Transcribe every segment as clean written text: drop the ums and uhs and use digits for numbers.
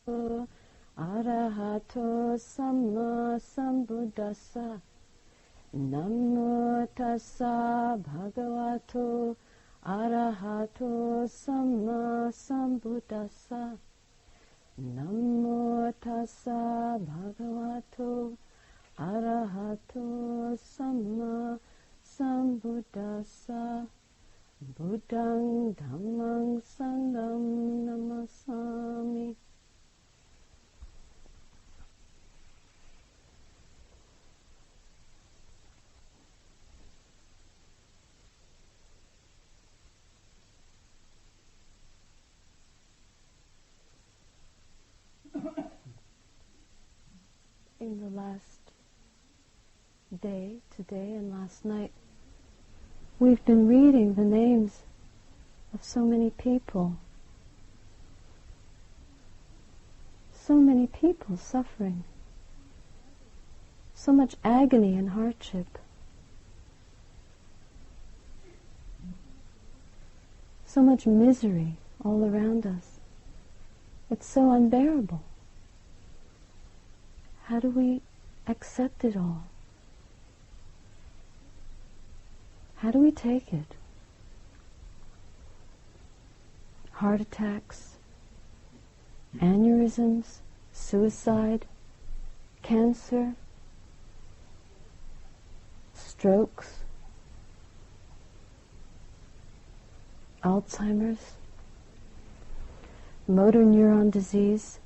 Arahato Samma Sambuddhassa. Namo tassa bhagavato arahato samma sambuddhassa. Namo tassa bhagavato arahato samma sambuddhassa. Buddhang dhammang sangham namasami. In the last day, today and last night, we've been reading the names of so many people suffering, so much agony and hardship, so much misery all around us. It's so unbearable. How do we accept it all? How do we take it? Heart attacks, aneurysms, suicide, cancer, strokes, Alzheimer's, motor neuron disease,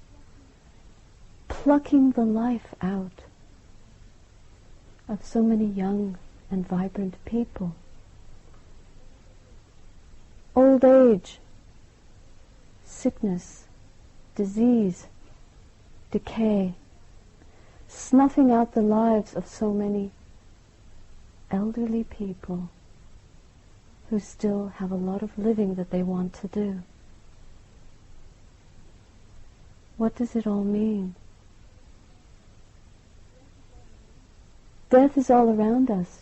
plucking the life out of so many young and vibrant people. Old age, sickness, disease, decay, snuffing out the lives of so many elderly people who still have a lot of living that they want to do. What does it all mean? Death is all around us.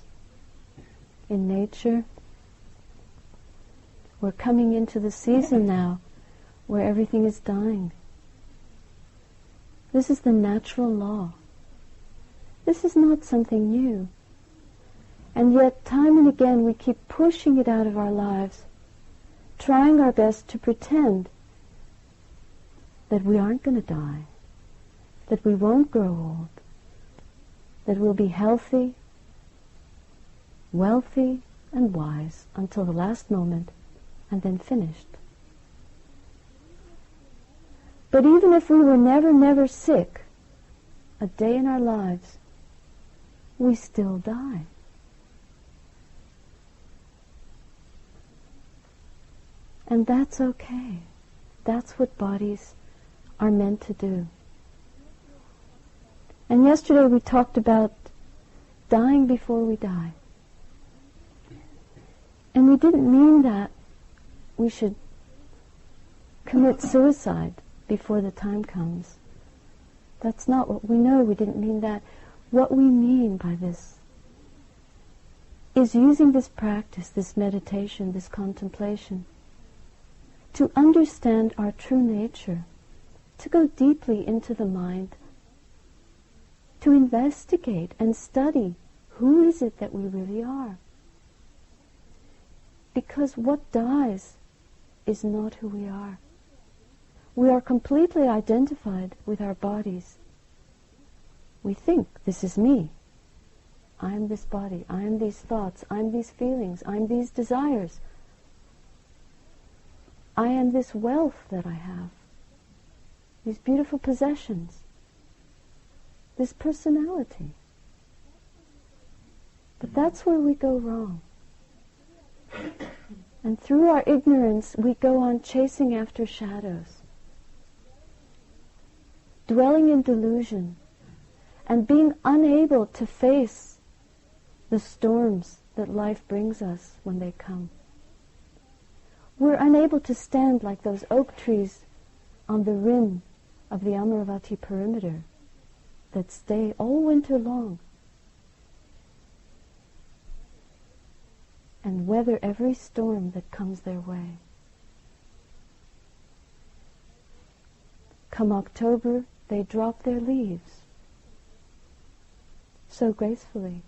In nature, we're coming into the season now where everything is dying. This is the natural law. This is not something new. And yet, time and again, we keep pushing it out of our lives, trying our best to pretend that we aren't going to die, that we won't grow old, that we'll be healthy, wealthy, and wise until the last moment, and then finished. But even if we were never sick a day in our lives, we still die. And that's okay. That's what bodies are meant to do. And yesterday we talked about dying before we die. And we didn't mean that we should commit suicide before the time comes. That's not what we know. We didn't mean that. What we mean by this is using this practice, this meditation, this contemplation, to understand our true nature, to go deeply into the mind, to investigate and study who is it that we really are. Because what dies is not who we are. We are completely identified with our bodies. We think, this is me. I am this body. I am these thoughts. I am these feelings. I am these desires. I am this wealth that I have. These beautiful possessions. This personality. But that's where we go wrong. And through our ignorance, we go on chasing after shadows, dwelling in delusion, and being unable to face the storms that life brings us when they come. We're unable to stand like those oak trees on the rim of the Amaravati perimeter that stay all winter long and weather every storm that comes their way. Come October, they drop their leaves so gracefully.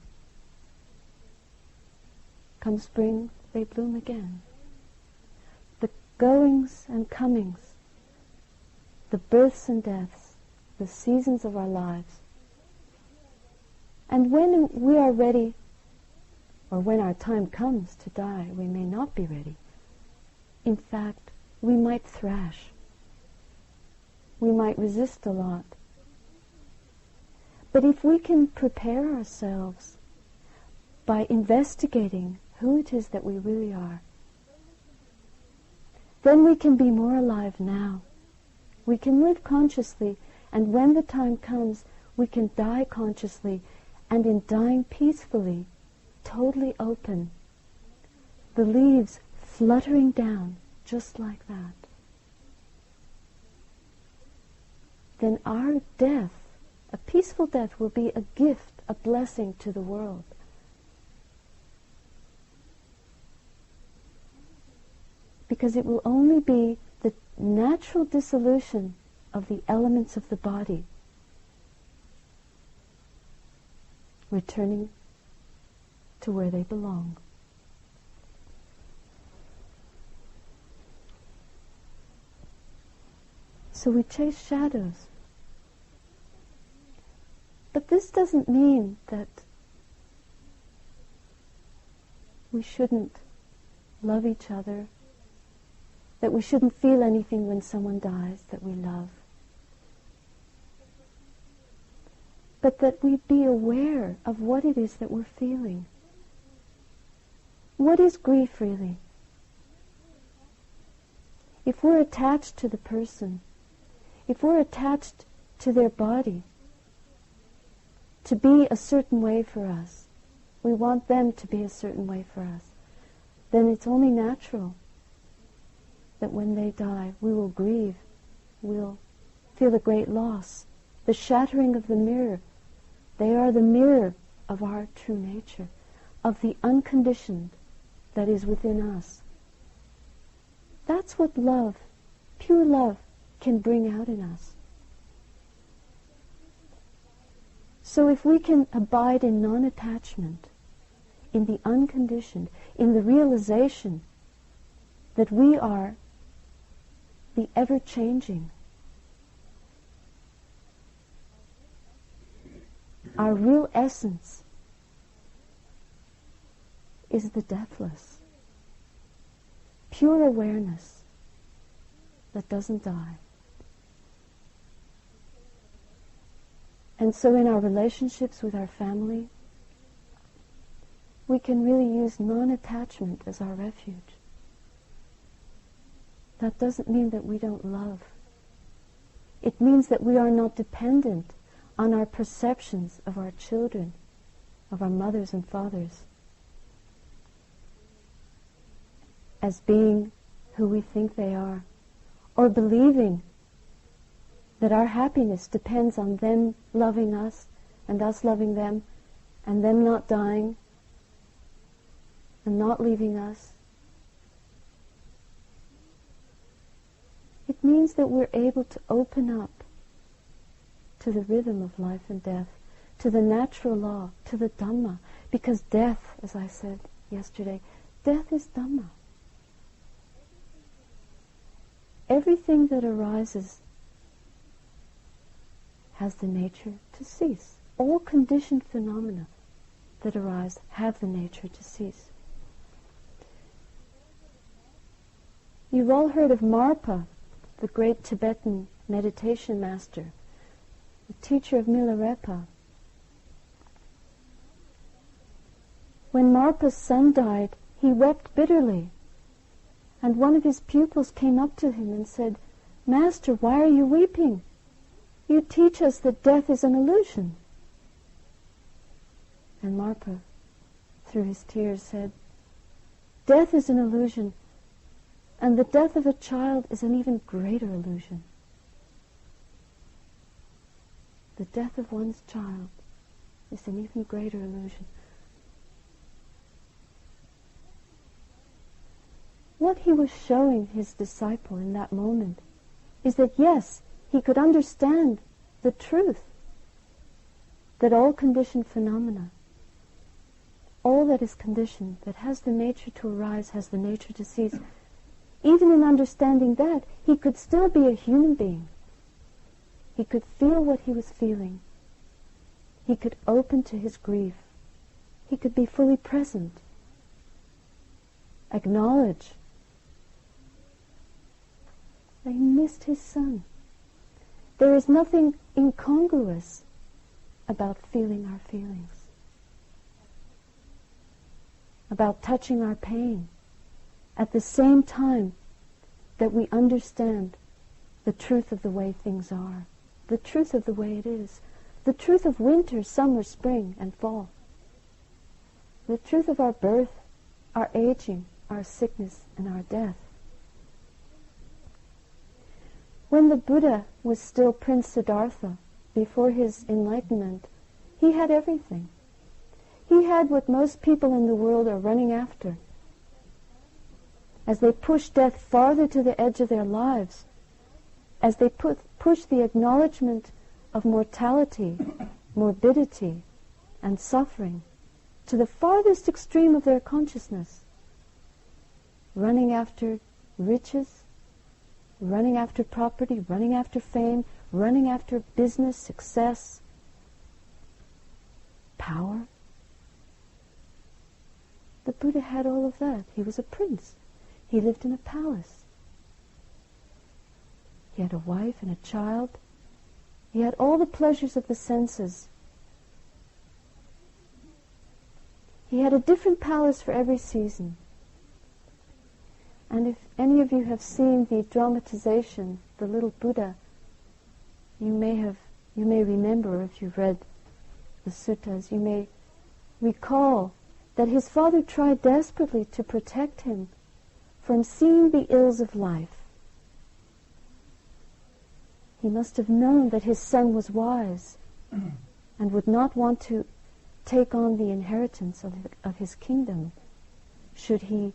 Come spring, they bloom again. The goings and comings, the births and deaths, the seasons of our lives. And when we are ready, or when our time comes to die, we may not be ready. In fact, we might thrash. We might resist a lot. But if we can prepare ourselves by investigating who it is that we really are, then we can be more alive now. We can live consciously, and when the time comes, we can die consciously, and in dying peacefully, totally open, the leaves fluttering down just like that. Then our death, a peaceful death, will be a gift, a blessing to the world. Because it will only be the natural dissolution of the elements of the body, returning to where they belong. So we chase shadows. But this doesn't mean that we shouldn't love each other, that we shouldn't feel anything when someone dies that we love. But that we be aware of what it is that we're feeling. What is grief really? If we're attached to the person, if we're attached to their body, to be a certain way for us, we want them to be a certain way for us, then it's only natural that when they die, we will grieve, we'll feel a great loss, the shattering of the mirror. They are the mirror of our true nature, of the unconditioned that is within us. That's what love, pure love, can bring out in us. So if we can abide in non-attachment, in the unconditioned, in the realization that we are the ever-changing, our real essence is the deathless, pure awareness that doesn't die. And so in our relationships with our family, we can really use non-attachment as our refuge. That doesn't mean that we don't love. It means that we are not dependent on our perceptions of our children, of our mothers and fathers, as being who we think they are, or believing that our happiness depends on them loving us and us loving them and them not dying and not leaving us. It means that we're able to open up to the rhythm of life and death, to the natural law, to the Dhamma, because death, as I said yesterday, death is Dhamma. Everything that arises has the nature to cease. All conditioned phenomena that arise have the nature to cease. You've all heard of Marpa, the great Tibetan meditation master, the teacher of Milarepa. When Marpa's son died, he wept bitterly, and one of his pupils came up to him and said, "Master, why are you weeping? You teach us that death is an illusion." And Marpa, through his tears, said, "Death is an illusion, and the death of a child is an even greater illusion. The death of one's child is an even greater illusion." What he was showing his disciple in that moment is that yes, he could understand the truth that all conditioned phenomena, all that is conditioned, that has the nature to arise, has the nature to cease, even in understanding that, he could still be a human being. He could feel what he was feeling. He could open to his grief. He could be fully present. Acknowledge that he missed his son. There is nothing incongruous about feeling our feelings, about touching our pain, at the same time that we understand the truth of the way things are, the truth of the way it is, the truth of winter, summer, spring, and fall, the truth of our birth, our aging, our sickness, and our death. When the Buddha was still Prince Siddhartha, before his enlightenment, he had everything. He had what most people in the world are running after. As they push death farther to the edge of their lives, as they push the acknowledgement of mortality, morbidity, and suffering to the farthest extreme of their consciousness, running after riches, running after property, running after fame, running after business, success, power. The Buddha had all of that. He was a prince. He lived in a palace. He had a wife and a child. He had all the pleasures of the senses. He had a different palace for every season. And if any of you have seen the dramatization, The Little Buddha, you may remember, if you've read the suttas, you may recall that his father tried desperately to protect him from seeing the ills of life. He must have known that his son was wise and would not want to take on the inheritance of his kingdom should he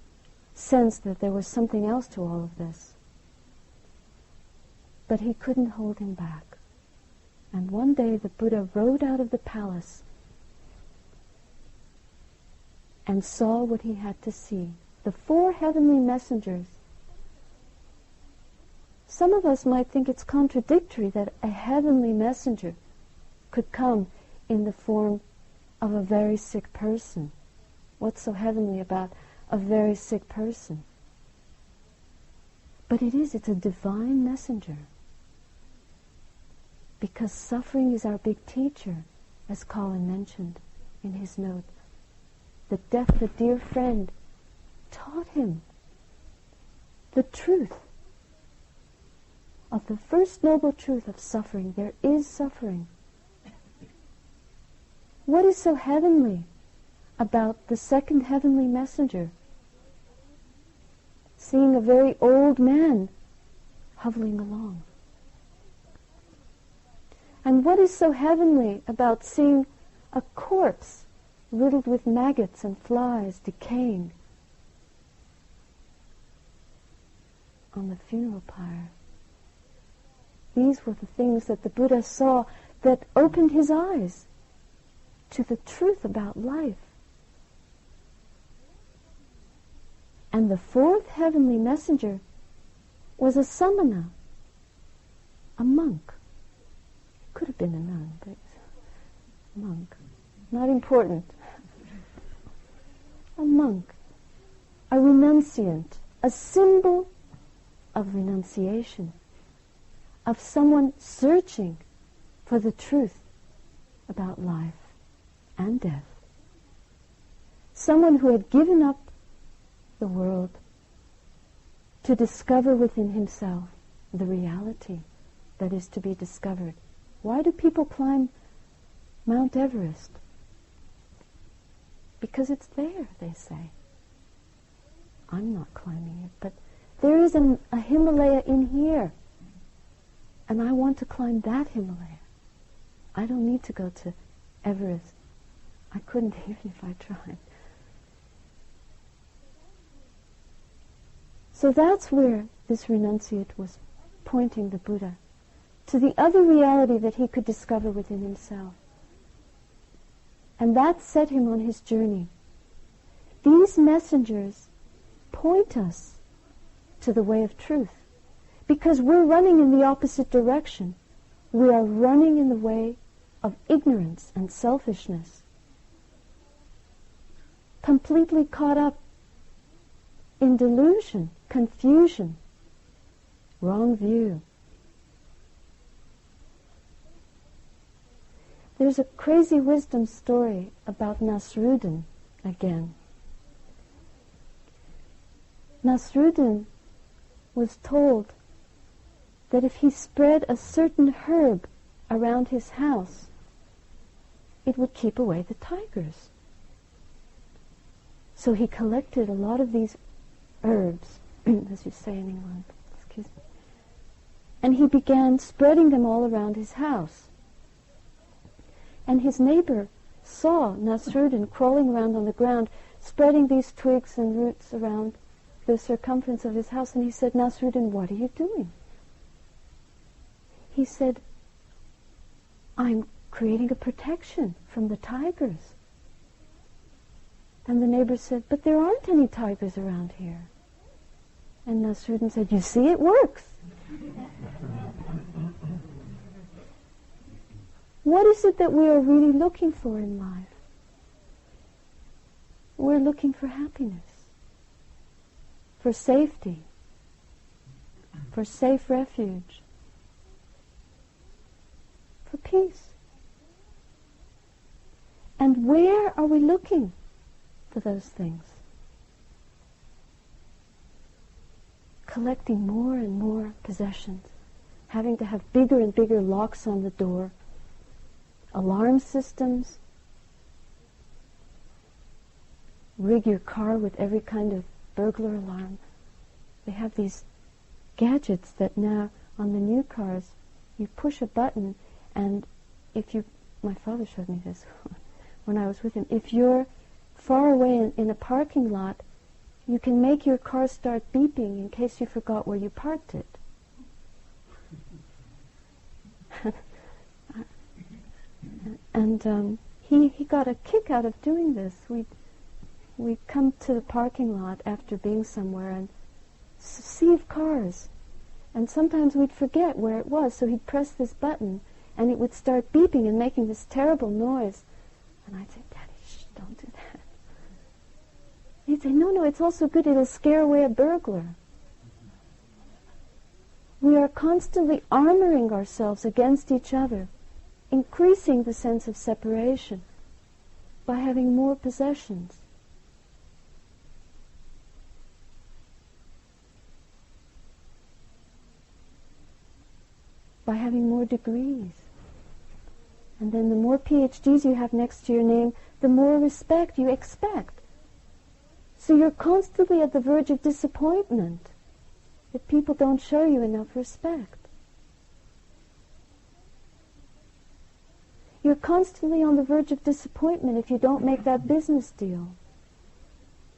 sense that there was something else to all of this. But he couldn't hold him back. And one day the Buddha rode out of the palace and saw what he had to see. The 4 heavenly messengers. Some of us might think it's contradictory that a heavenly messenger could come in the form of a very sick person. What's so heavenly about a very sick person? But it's a divine messenger. Because suffering is our big teacher, as Colin mentioned in his note. The death of a dear friend taught him the truth of the first noble truth of suffering. There is suffering. What is so heavenly about the second heavenly messenger seeing a very old man hobbling along? And what is so heavenly about seeing a corpse riddled with maggots and flies decaying on the funeral pyre? These were the things that the Buddha saw that opened his eyes to the truth about life. And the 4th heavenly messenger was a samana, a monk. Could have been a nun, but a monk. Not important. A monk, a renunciant, a symbol of renunciation, of someone searching for the truth about life and death. Someone who had given up the world to discover within himself the reality that is to be discovered. Why do people climb Mount Everest? Because it's there, they say. I'm not climbing it, but there is a Himalaya in here, and I want to climb that Himalaya. I don't need to go to Everest. I couldn't even if I tried. So that's where this renunciate was pointing the Buddha to the other reality that he could discover within himself. And that set him on his journey. These messengers point us to the way of truth, because we're running in the opposite direction. We are running in the way of ignorance and selfishness, completely caught up in delusion, confusion, wrong view. There's a crazy wisdom story about Nasruddin again. Nasruddin was told that if he spread a certain herb around his house, it would keep away the tigers. So he collected a lot of these herbs, as you say in England, excuse me, and he began spreading them all around his house. And his neighbor saw Nasruddin crawling around on the ground, spreading these twigs and roots around the circumference of his house, and he said, "Nasruddin, what are you doing?" He said, "I'm creating a protection from the tigers." And the neighbor said, "But there aren't any tigers around here." And Nasruddin said, "You see, it works." What is it that we are really looking for in life? We're looking for happiness, for safety, for safe refuge, for peace. And where are we looking for those things? Collecting more and more possessions, having to have bigger and bigger locks on the door, alarm systems, rig your car with every kind of burglar alarm. They have these gadgets that now on the new cars, you push a button, and if you, my father showed me this when I was with him, if you're far away in a parking lot, you can make your car start beeping in case you forgot where you parked it. And he got a kick out of doing this. We'd come to the parking lot after being somewhere, and sea of cars. And sometimes we'd forget where it was, so he'd press this button, and it would start beeping and making this terrible noise. And I'd say, "Daddy, shh, don't do that." He'd say, no, it's also good, it'll scare away a burglar. We are constantly armoring ourselves against each other, increasing the sense of separation by having more possessions. By having more degrees. And then the more PhDs you have next to your name, the more respect you expect. So you're constantly at the verge of disappointment if people don't show you enough respect. You're constantly on the verge of disappointment if you don't make that business deal,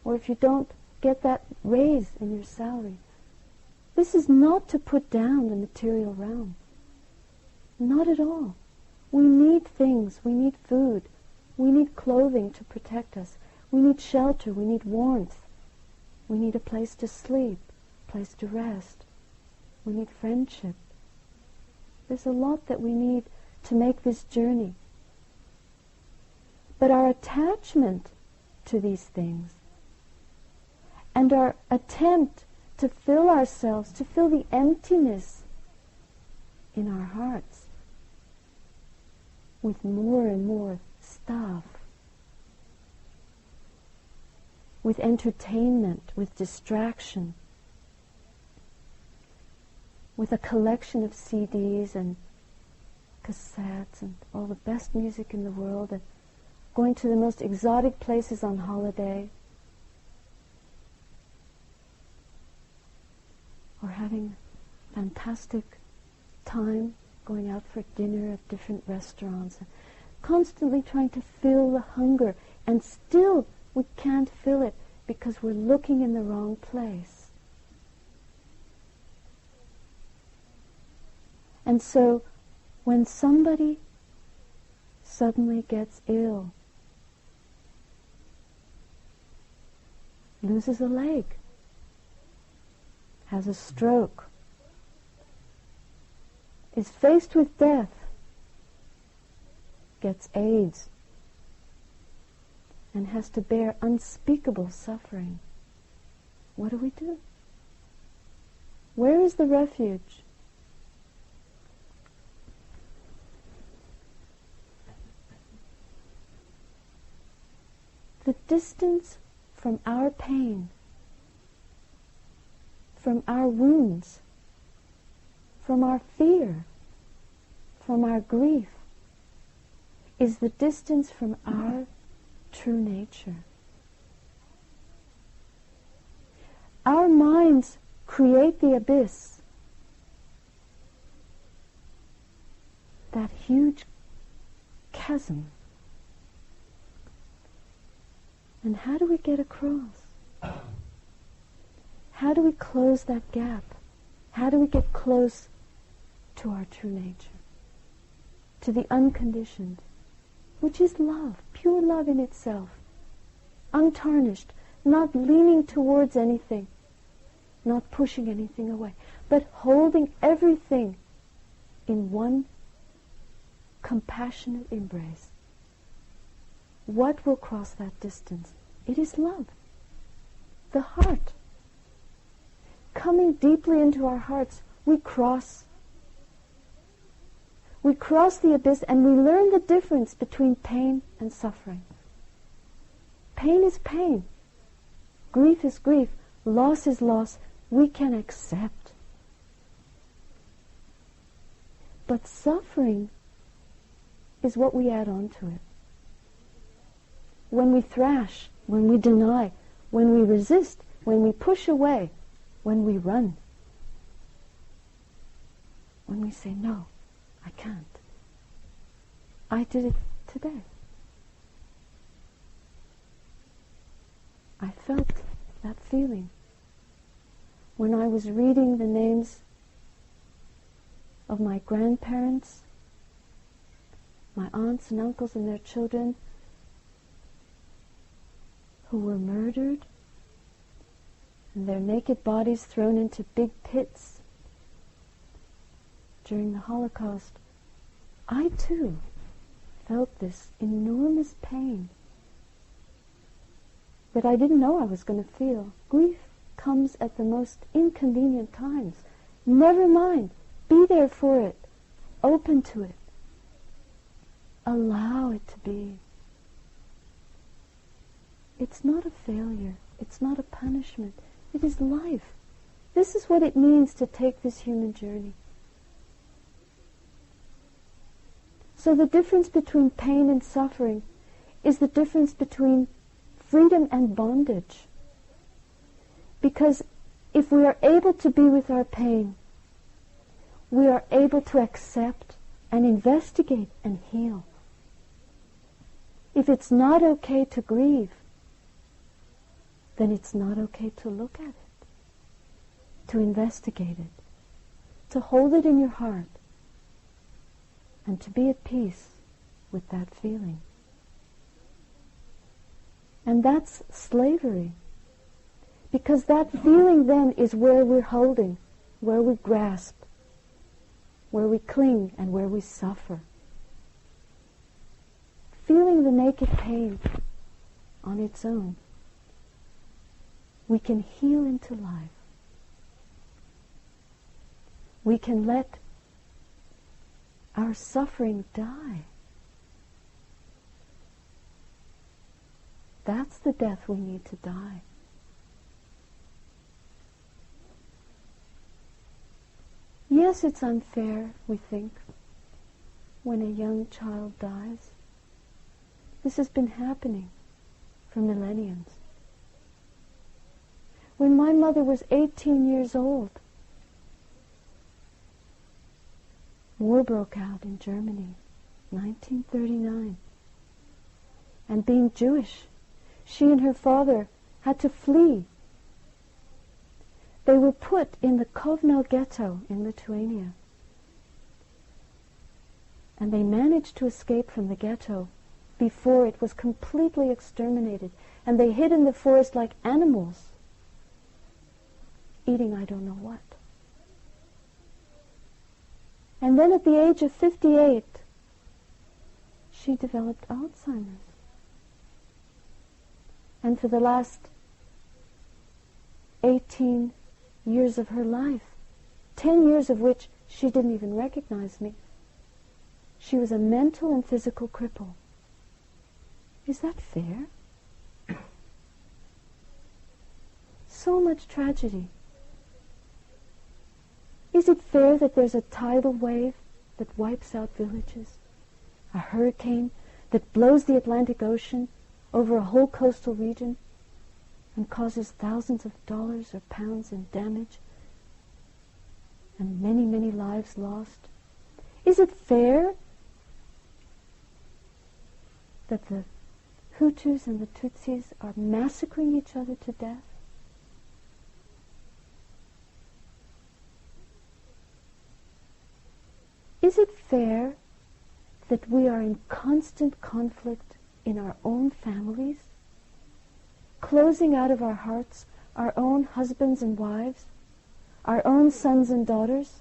or if you don't get that raise in your salary. This is not to put down the material realm. Not at all. We need things. We need food. We need clothing to protect us. We need shelter. We need warmth. We need a place to sleep, a place to rest. We need friendship. There's a lot that we need to make this journey. But our attachment to these things and our attempt to fill ourselves, to fill the emptiness in our hearts with more and more stuff, with entertainment, with distraction, with a collection of CDs and cassettes and all the best music in the world, and going to the most exotic places on holiday, or having a fantastic time going out for dinner at different restaurants, and constantly trying to fill the hunger, and still we can't fill it because we're looking in the wrong place. And so when somebody suddenly gets ill, loses a leg, has a stroke, is faced with death, gets AIDS, and has to bear unspeakable suffering, what do? Where is the refuge? The distance from our pain, from our wounds, from our fear, from our grief, is the distance from our true nature. Our minds create the abyss, that huge chasm. And how do we get across? How do we close that gap? How do we get close to our true nature? To the unconditioned, which is love, pure love in itself, untarnished, not leaning towards anything, not pushing anything away, but holding everything in one compassionate embrace. What will cross that distance? It is love. The heart. Coming deeply into our hearts, we cross the abyss, and we learn the difference between pain and suffering. Pain is pain. Grief is grief. Loss is loss. We can accept. But suffering is what we add on to it. When we thrash, when we deny, when we resist, when we push away, when we run, when we say, no, I can't. I did it today. I felt that feeling when I was reading the names of my grandparents, my aunts and uncles and their children who were murdered, and their naked bodies thrown into big pits during the Holocaust. I too felt this enormous pain that I didn't know I was going to feel. Grief comes at the most inconvenient times. Never mind. Be there for it. Open to it. Allow it to be. It's not a failure. It's not a punishment. It is life. This is what it means to take this human journey. So the difference between pain and suffering is the difference between freedom and bondage. Because if we are able to be with our pain, we are able to accept and investigate and heal. If it's not okay to grieve, then it's not okay to look at it, to investigate it, to hold it in your heart, and to be at peace with that feeling. And that's slavery, because that feeling then is where we're holding, where we grasp, where we cling, and where we suffer. Feeling the naked pain on its own, we can heal into life. We can let our suffering die. That's the death we need to die. Yes, it's unfair, we think, when a young child dies. This has been happening for millenniums. When my mother was 18 years old, war broke out in Germany, 1939. And being Jewish, she and her father had to flee. They were put in the Kovno ghetto in Lithuania. And they managed to escape from the ghetto before it was completely exterminated. And they hid in the forest like animals, eating I don't know what. And then at the age of 58, she developed Alzheimer's. And for the last 18 years of her life, 10 years of which she didn't even recognize me, she was a mental and physical cripple. Is that fair? So much tragedy. Is it fair that there's a tidal wave that wipes out villages? A hurricane that blows the Atlantic Ocean over a whole coastal region and causes thousands of dollars or pounds in damage and many, many lives lost? Is it fair that the Hutus and the Tutsis are massacring each other to death? Is it fair that we are in constant conflict in our own families, closing out of our hearts our own husbands and wives, our own sons and daughters,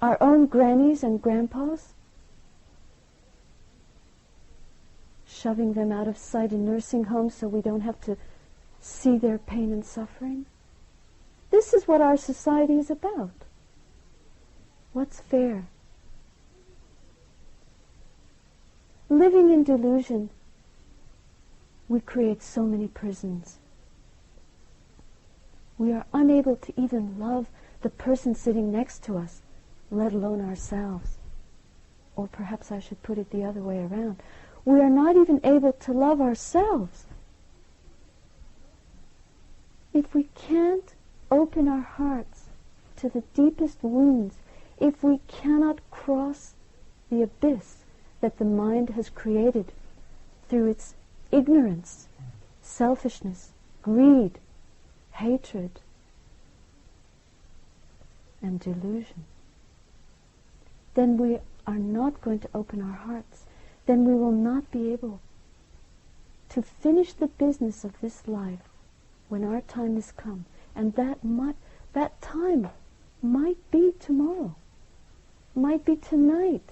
our own grannies and grandpas, shoving them out of sight in nursing homes so we don't have to see their pain and suffering? This is what our society is about. What's fair? Living in delusion, we create so many prisons. We are unable to even love the person sitting next to us, let alone ourselves. Or perhaps I should put it the other way around. We are not even able to love ourselves. If we can't open our hearts to the deepest wounds, if we cannot cross the abyss that the mind has created through its ignorance, selfishness, greed, hatred, and delusion, then we are not going to open our hearts. Then we will not be able to finish the business of this life when our time has come. And that time might be tomorrow, might be tonight.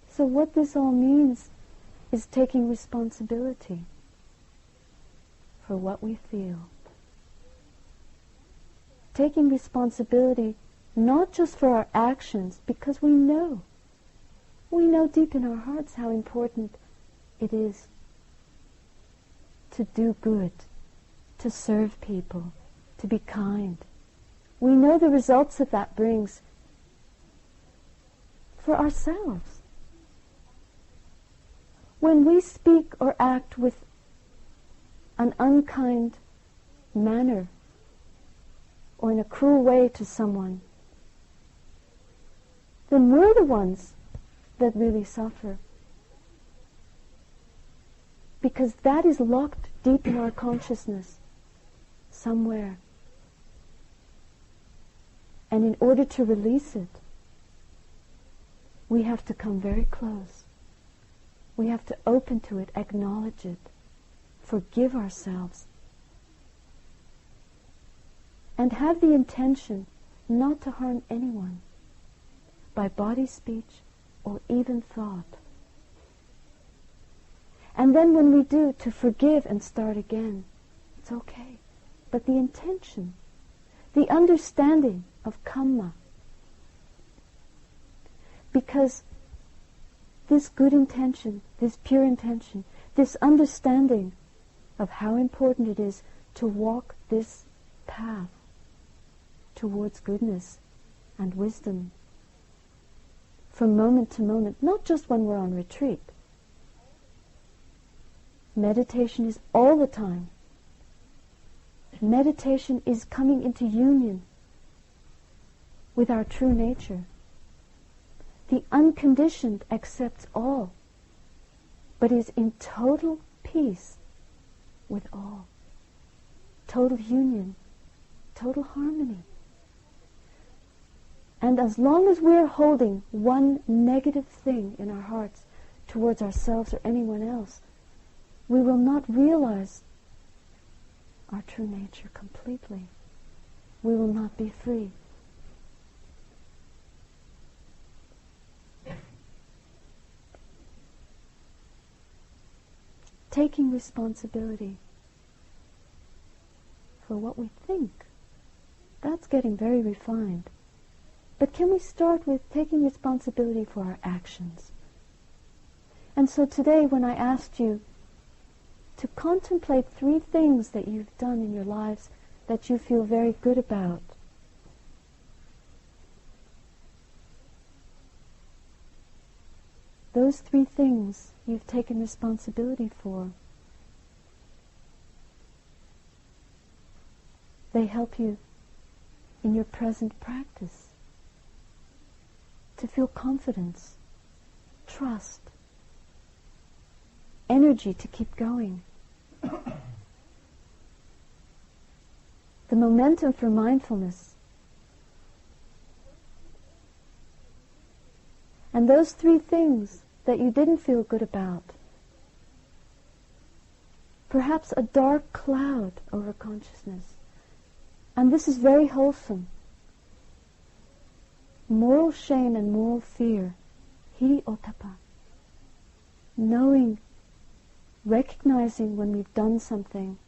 So what this all means is taking responsibility for what we feel. Taking responsibility not just for our actions, because we know deep in our hearts how important it is to do good, to serve people, to be kind. We know the results that brings for ourselves. When we speak or act with an unkind manner or in a cruel way to someone, then we're the ones that really suffer. Because that is locked deep in our consciousness somewhere. And in order to release it, we have to come very close. We have to open to it, acknowledge it, forgive ourselves, and have the intention not to harm anyone by body, speech, or even thought. And then when we do, to forgive and start again. It's okay. But the intention, the understanding of kamma, because this good intention, this pure intention, this understanding of how important it is to walk this path towards goodness and wisdom from moment to moment, not just when we're on retreat. Meditation is all the time. Meditation is coming into union with our true nature. The unconditioned accepts all, but is in total peace with all. Total union, total harmony. And as long as we're holding one negative thing in our hearts towards ourselves or anyone else, we will not realize our true nature completely. We will not be free. Taking responsibility for what we think, that's getting very refined. But can we start with taking responsibility for our actions? And so today, when I asked you to contemplate 3 things that you've done in your lives that you feel very good about, those 3 things you've taken responsibility for, they help you in your present practice to feel confidence, trust, energy to keep going. The momentum for mindfulness. And those 3 things that you didn't feel good about, perhaps a dark cloud over consciousness. And this is very wholesome. Moral shame and moral fear, hiri otapa. Knowing, recognizing when we've done something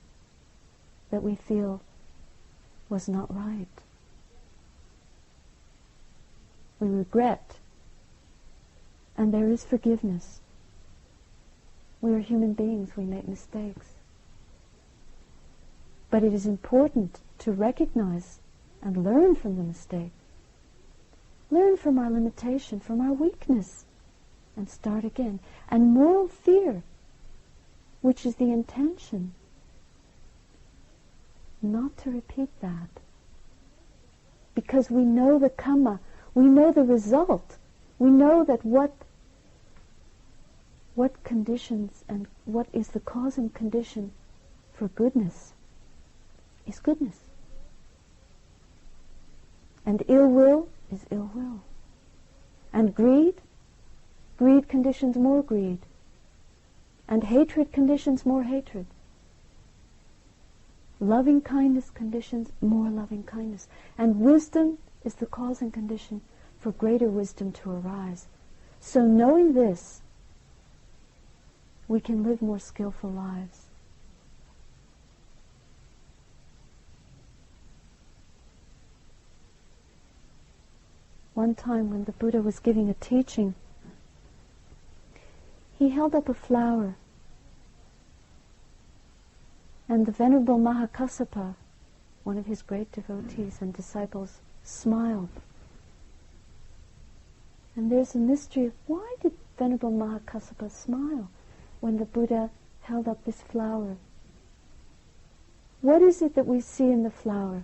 that we feel was not right. We regret, and there is forgiveness. We are human beings, we make mistakes. But it is important to recognize and learn from the mistake. Learn from our limitation, from our weakness, and start again. And moral fear, which is the intention, not to repeat that. Because we know the karma, we know the result, we know that what conditions and what is the cause and condition for goodness is goodness. And ill will is ill will. And greed conditions more greed. And hatred conditions more hatred. Loving kindness conditions more loving kindness. And wisdom is the cause and condition for greater wisdom to arise. So knowing this, we can live more skillful lives. One time when the Buddha was giving a teaching, he held up a flower, and the Venerable Mahakassapa, one of his great devotees and disciples, smiled. And there's a mystery of why did Venerable Mahakassapa smile when the Buddha held up this flower? What is it that we see in the flower?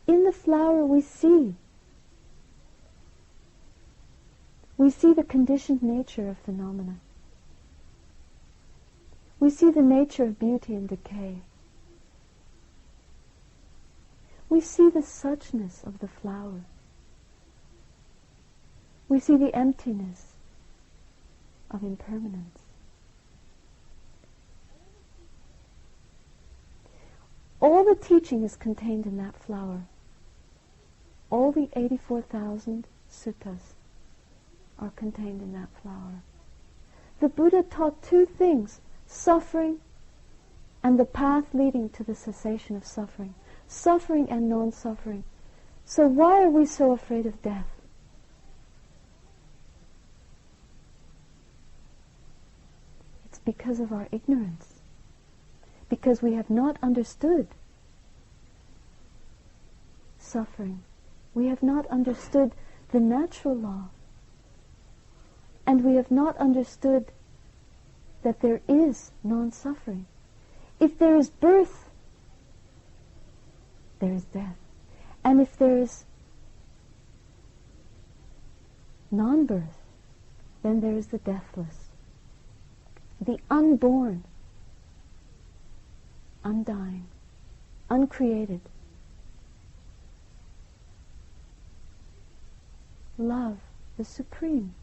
In the flower we see the conditioned nature of phenomena. We see the nature of beauty and decay. We see the suchness of the flower. We see the emptiness of impermanence. All the teaching is contained in that flower. All the 84,000 suttas are contained in that flower. The Buddha taught 2 things, suffering and the path leading to the cessation of suffering. Suffering and non-suffering. So why are we so afraid of death? It's because of our ignorance. Because we have not understood suffering. We have not understood the natural law. And we have not understood that there is non-suffering. If there is birth, there is death. And if there is non-birth, then there is the deathless. the unborn, undying, uncreated. Love, the supreme,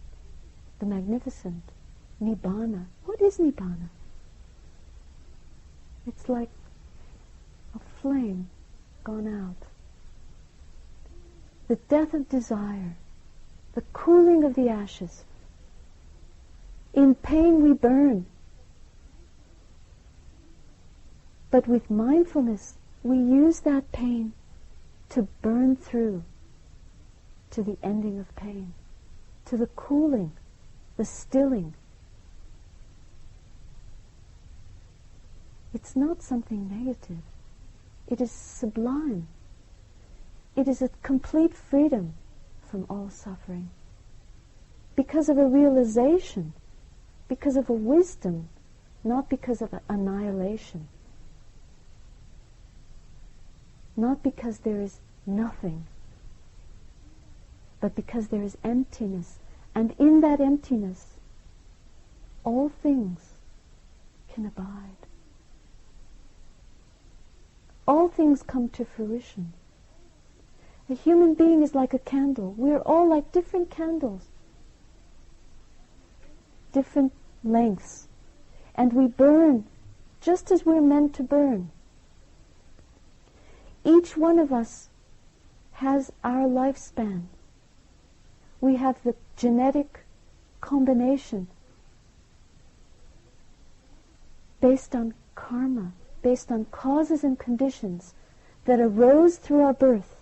the magnificent, Nibbana. What is Nibbana? It's like a flame gone out. The death of desire, the cooling of the ashes. In pain we burn. But with mindfulness, we use that pain to burn through to the ending of pain, to the cooling, the stilling. It's not something negative. It is sublime. It is a complete freedom from all suffering. Because of a realization, because of a wisdom, not because of annihilation. Not because there is nothing, but because there is emptiness. And in that emptiness, all things can abide. All things come to fruition. A human being is like a candle. We're all like different candles, different lengths. And we burn just as we're meant to burn. Each one of us has our lifespan. We have the genetic combination based on karma, based on causes and conditions that arose through our birth,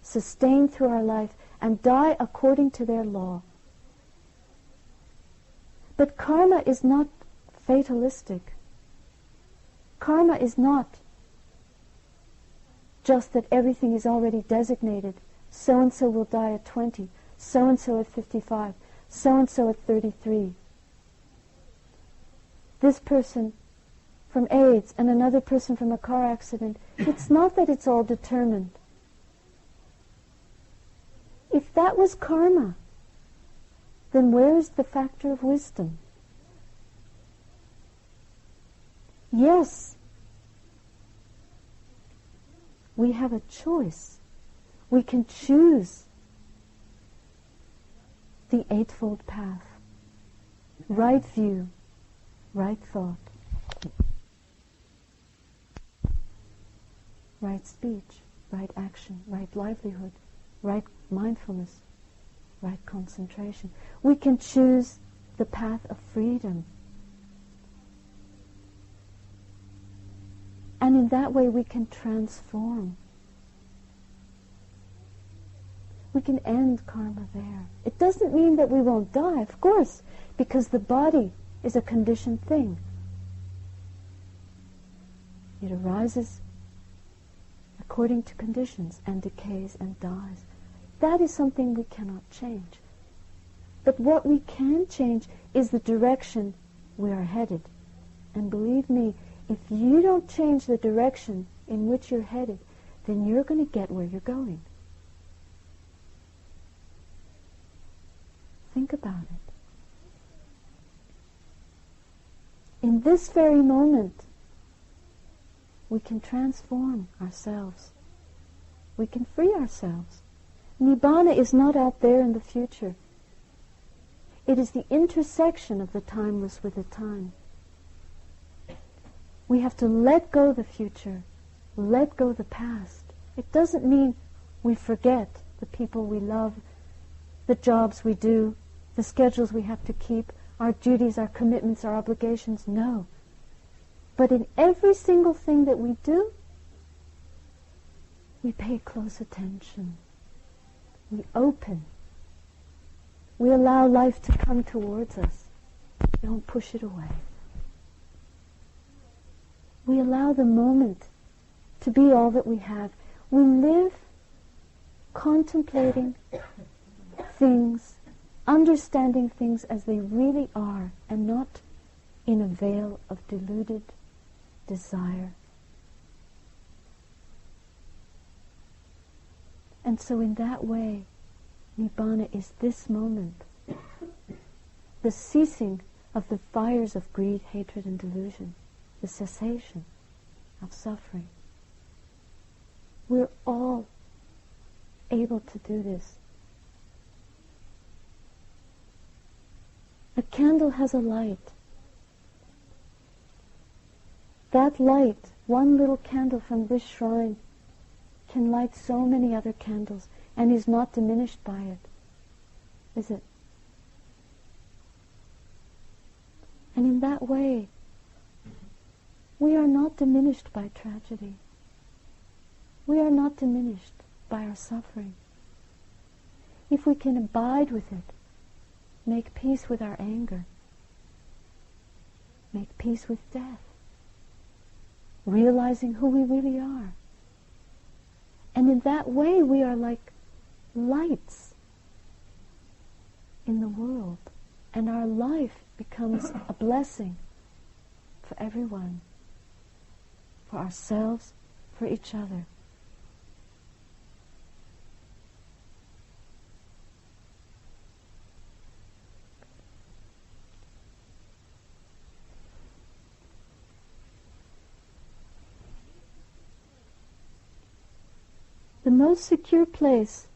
sustained through our life, and die according to their law. But karma is not fatalistic. Karma is not just that everything is already designated. So-and-so will die at 20, so-and-so at 55, so-and-so at 33. This person from AIDS and another person from a car accident. It's not that it's all determined. If that was karma, then where is the factor of wisdom? Yes, we have a choice. We can choose the Eightfold Path. Right view, right thought, right speech, right action, right livelihood, right mindfulness, right concentration. We can choose the path of freedom. And in that way we can transform. We can end karma there. It doesn't mean that we won't die, of course, because the body is a conditioned thing. It arises according to conditions and decays and dies. That is something we cannot change. But what we can change is the direction we are headed. And believe me, if you don't change the direction in which you're headed, then you're going to get where you're going. Think about it. In this very moment, we can transform ourselves. We can free ourselves. Nibbana is not out there in the future. It is the intersection of the timeless with the time. We have to let go the future, let go the past. It doesn't mean we forget the people we love, the jobs we do, the schedules we have to keep, our duties, our commitments, our obligations. No. But in every single thing that we do, we pay close attention. We open. We allow life to come towards us. We don't push it away. We allow the moment to be all that we have. We live contemplating things, understanding things as they really are, and not in a veil of deluded desire. And so in that way, Nibbana is this moment, the ceasing of the fires of greed, hatred, and delusion, the cessation of suffering. We're all able to do this. A candle has a light. That light, one little candle from this shrine, can light so many other candles and is not diminished by it, is it? And in that way, we are not diminished by tragedy. We are not diminished by our suffering. If we can abide with it, make peace with our anger, make peace with death, realizing who we really are. And in that way we are like lights in the world, and our life becomes a blessing for everyone, for ourselves, for each other. The most secure place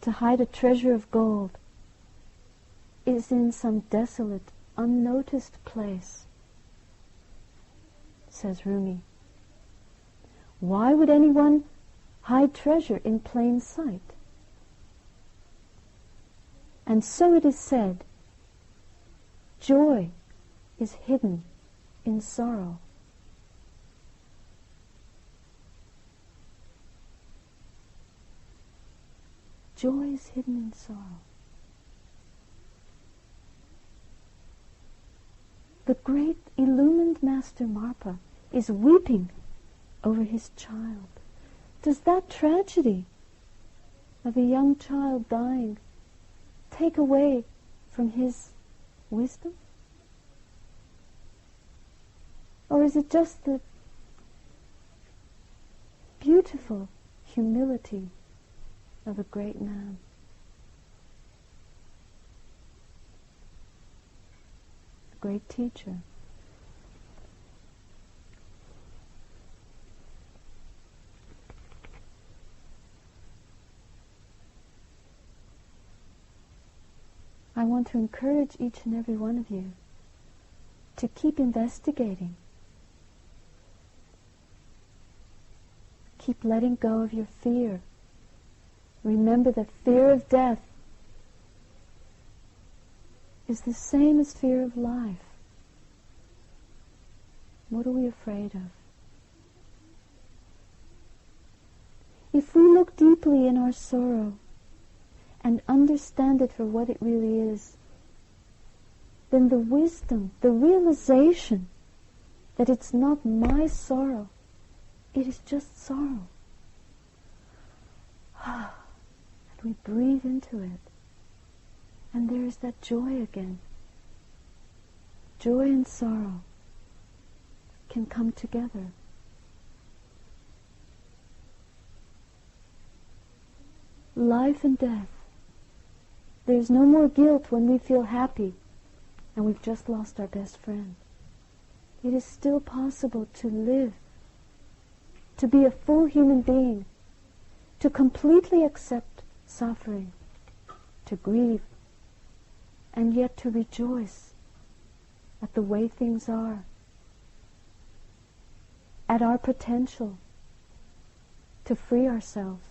to hide a treasure of gold is in some desolate, unnoticed place, says Rumi. Why would anyone hide treasure in plain sight? And so it is said, joy is hidden in sorrow. Joy is hidden in sorrow. The great illumined Master Marpa is weeping over his child. Does that tragedy of a young child dying take away from his wisdom? Or is it just the beautiful humility of a great man? A great teacher. I want to encourage each and every one of you to keep investigating. Keep letting go of your fear. Remember that fear of death is the same as fear of life. What are we afraid of? If we look deeply in our sorrow and understand it for what it really is, then the wisdom, the realization that it's not my sorrow, it is just sorrow. And we breathe into it, and there is that joy again. Joy and sorrow can come together. Life and death. There's no more guilt when we feel happy and we've just lost our best friend. It is still possible to live, to be a full human being, to completely accept suffering, to grieve, and yet to rejoice at the way things are, at our potential to free ourselves.